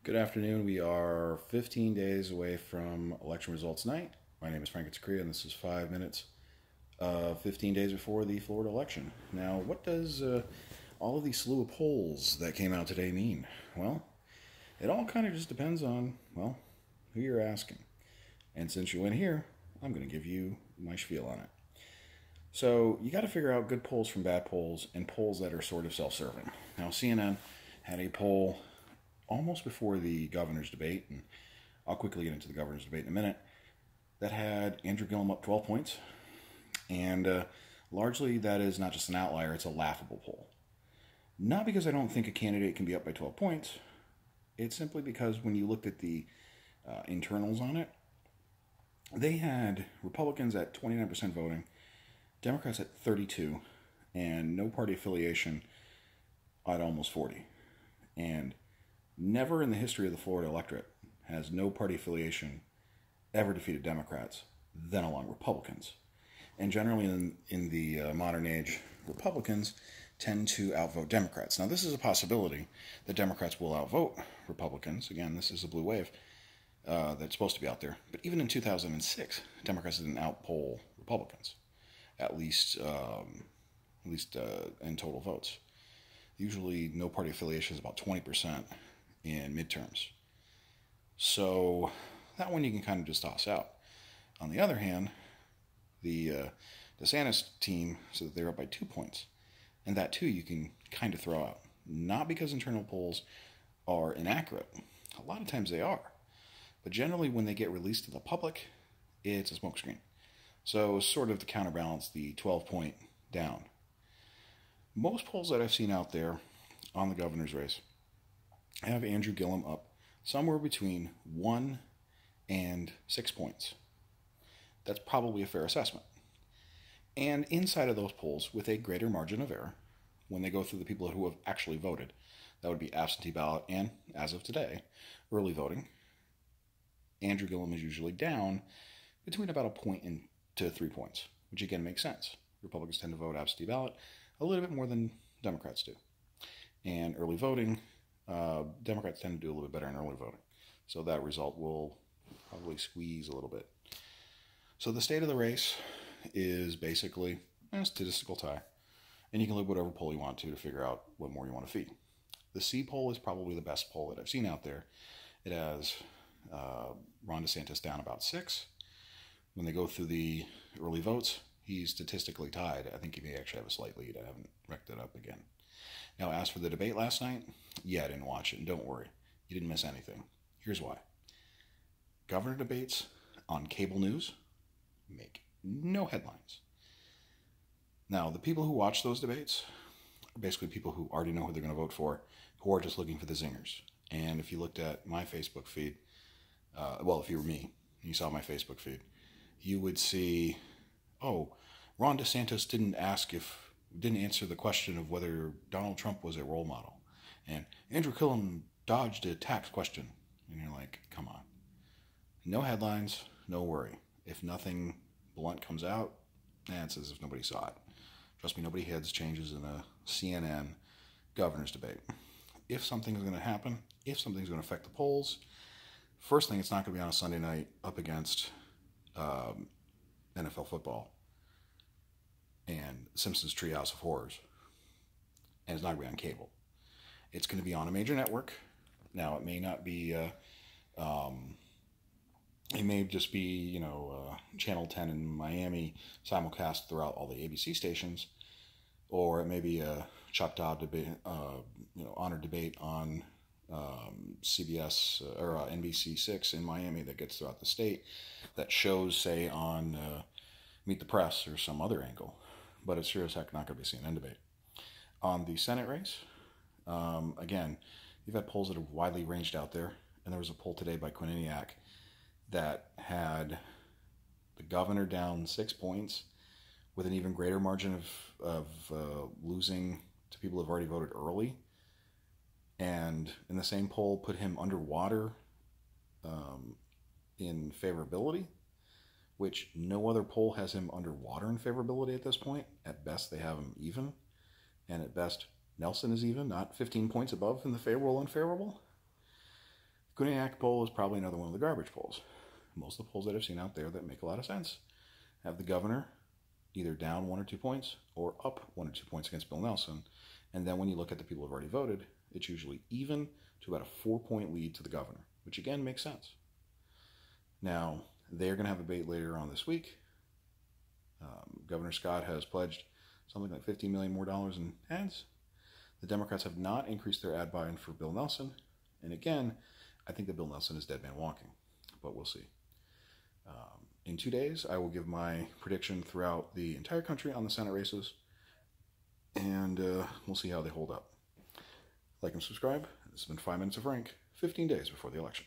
Good afternoon. We are 15 days away from election results night. My name is Frank Itzakria, and this is 5 minutes, 15 days before the Florida election. Now, what does all of these slew of polls that came out today mean? Well, it all kind of just depends on, who you're asking. And since you went here, I'm going to give you my spiel on it. So, you got to figure out good polls from bad polls and polls that are sort of self serving. Now, CNN had a poll almost before the governor's debate, and I'll quickly get into the governor's debate in a minute, that had Andrew Gillum up 12 points. And largely that is not just an outlier, it's a laughable poll. Not because I don't think a candidate can be up by 12 points, it's simply because when you looked at the internals on it, they had Republicans at 29% voting, Democrats at 32, and no party affiliation at almost 40. And never in the history of the Florida electorate has no party affiliation ever defeated Democrats, then along Republicans. And generally in the modern age, Republicans tend to outvote Democrats. Now, this is a possibility that Democrats will outvote Republicans. Again, this is a blue wave that's supposed to be out there. But even in 2006, Democrats didn't outpoll Republicans, at least in total votes. Usually, no party affiliation is about 20% in midterms. So that one you can kind of just toss out. On the other hand, the DeSantis team said that they were up by 2 points. And that too you can kind of throw out. Not because internal polls are inaccurate. A lot of times they are. But generally when they get released to the public, it's a smokescreen. So sort of to counterbalance the 12-point down. Most polls that I've seen out there on the governor's race have Andrew Gillum up somewhere between 1 and 6 points. That's probably a fair assessment. And inside of those polls, with a greater margin of error, when they go through the people who have actually voted, that would be absentee ballot and, as of today, early voting, Andrew Gillum is usually down between about a point and to 3 points, which again makes sense. Republicans tend to vote absentee ballot a little bit more than Democrats do. And early voting, Democrats tend to do a little bit better in early voting. So that result will probably squeeze a little bit. So the state of the race is basically a statistical tie. And you can look whatever poll you want to figure out what more you want to feed. The C poll is probably the best poll that I've seen out there. It has Ron DeSantis down about 6. When they go through the early votes, he's statistically tied. I think he may actually have a slight lead. I haven't wrecked it up again. Now, as for the debate last night, I didn't watch it. And don't worry, you didn't miss anything. Here's why. Governor debates on cable news make no headlines. Now, the people who watch those debates are basically people who already know who they're going to vote for, who are just looking for the zingers. And if you looked at my Facebook feed, if you were me, and you saw my Facebook feed, you would see, Ron DeSantis didn't answer the question of whether Donald Trump was a role model. And Andrew Gillum dodged a tax question. And you're like, come on. No headlines, no worry. If nothing blunt comes out, it's as if nobody saw it. Trust me, nobody heads changes in a CNN governor's debate. If something is going to happen, if something's going to affect the polls, first thing, it's not going to be on a Sunday night up against NFL football and Simpsons Treehouse of Horrors. And it's not going to be on cable. It's going to be on a major network. Now, it may not be, it may just be, Channel 10 in Miami simulcast throughout all the ABC stations, or it may be a Choctaw debate, honored debate on CBS or NBC6 in Miami that gets throughout the state that shows, say, on Meet the Press or some other angle. But it's sure as heck not going to be a CNN debate. On the Senate race, again, you've had polls that have widely ranged out there, and there was a poll today by Quinnipiac that had the governor down 6 points with an even greater margin of losing to people who have already voted early. And in the same poll, put him underwater in favorability, which no other poll has him underwater in favorability at this point. At best, they have him even. And at best, Nelson is even, not 15 points above in the favorable unfavorable. Quinnipiac poll is probably another one of the garbage polls. Most of the polls that I've seen out there that make a lot of sense have the governor either down 1 or 2 points or up 1 or 2 points against Bill Nelson. And then when you look at the people who've already voted, it's usually even to about a 4-point lead to the governor, which again makes sense. Now, they're going to have a debate later on this week. Governor Scott has pledged something like $15 million more in ads. The Democrats have not increased their ad buy for Bill Nelson. And again, I think that Bill Nelson is dead man walking, but we'll see. In 2 days, I will give my prediction throughout the entire country on the Senate races, and we'll see how they hold up. Like and subscribe. This has been 5 Minutes of Frank, 15 days before the election.